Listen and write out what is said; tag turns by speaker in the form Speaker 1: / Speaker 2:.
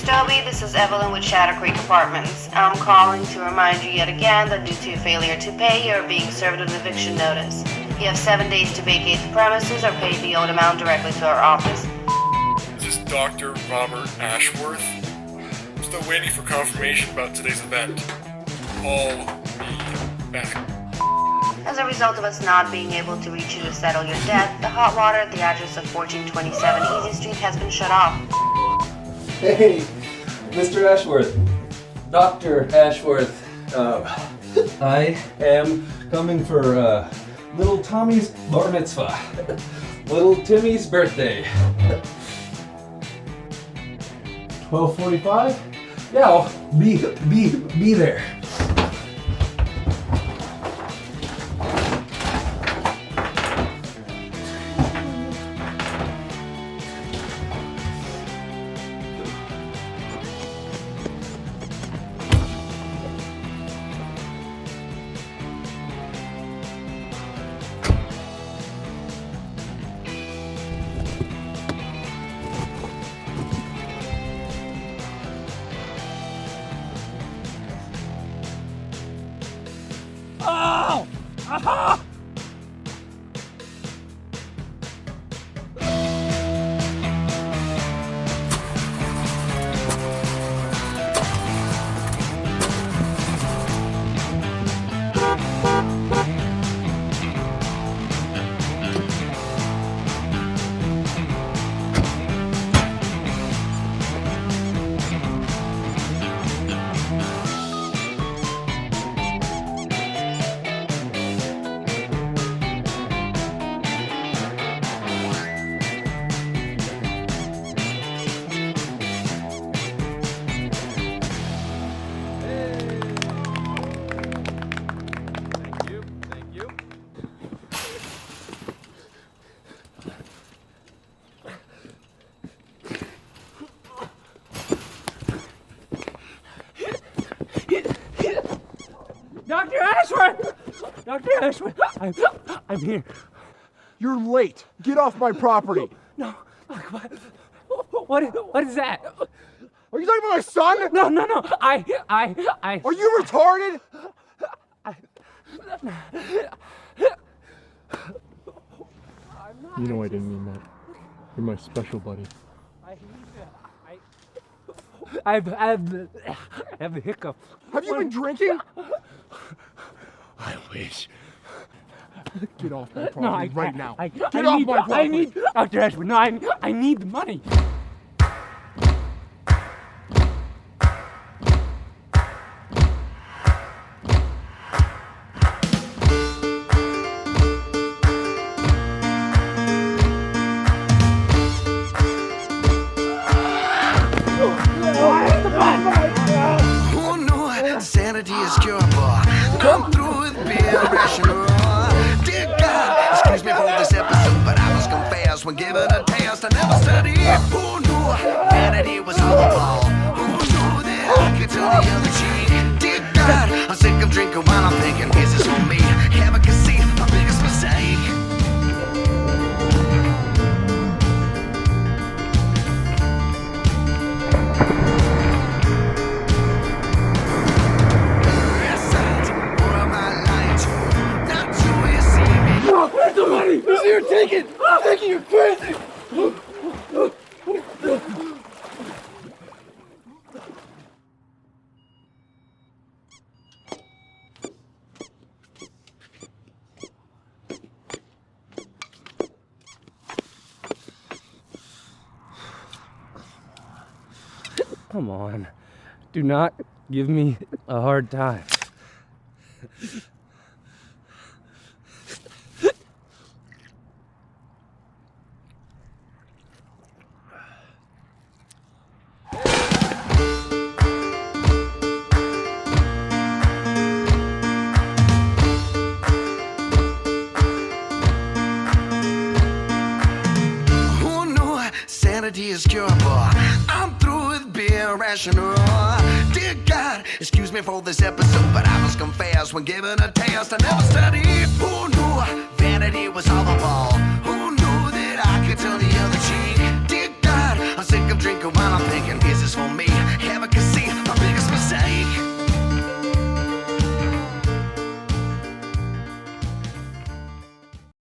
Speaker 1: Toby, this is Evelyn with Shadow Creek Apartments. I'm calling to remind you yet again that due to your failure to pay, you are being served with an eviction notice. You have 7 days to vacate the premises or pay the owed amount directly to our office.
Speaker 2: Is this Dr. Robert Ashworth? I'm still waiting for confirmation about today's event. I'll be back.
Speaker 1: As a result of us not being able to reach you to settle your debt, the hot water at the address of 1427 Easy Street has been shut off.
Speaker 3: Hey, Mr. Ashworth, Dr. Ashworth, I am coming for little Tommy's bar mitzvah, little Timmy's birthday. 12:45? Yeah, I'll be there.
Speaker 4: Oh! Aha! Dr. Ashworth! Dr. Ashworth, I'm here.
Speaker 5: You're late. Get off my property.
Speaker 4: No, what is that?
Speaker 5: Are you talking about my son?
Speaker 4: No. I.
Speaker 5: Are you retarded? You know I didn't mean that. You're my special buddy.
Speaker 4: I have the hiccups.
Speaker 5: Have you been drinking?
Speaker 4: I wish.
Speaker 5: Get off my property right now. Get
Speaker 4: I
Speaker 5: off
Speaker 4: need,
Speaker 5: my property.
Speaker 4: I need, Dr. Ashworth, no, I need the money.
Speaker 6: Oh no, sanity is curable. I'm through with being rational. Dear God, excuse me for this episode, but I must confess, when given a taste, I never studied. Oh no, vanity was all the ball. Who knew that I could turn the other cheek? Dear God, I'm sick of drinking while I'm thinking, is this for me? Advocacy, my biggest mistake.
Speaker 4: Where's the money? Who's here? Take it! Take it, you're crazy! Come on. Do not give me a hard time.
Speaker 6: Sanity is curable. I'm through with being rational. Dear God, excuse me for this episode, but I must confess, when given a taste, I never studied. Who knew vanity was all the ball?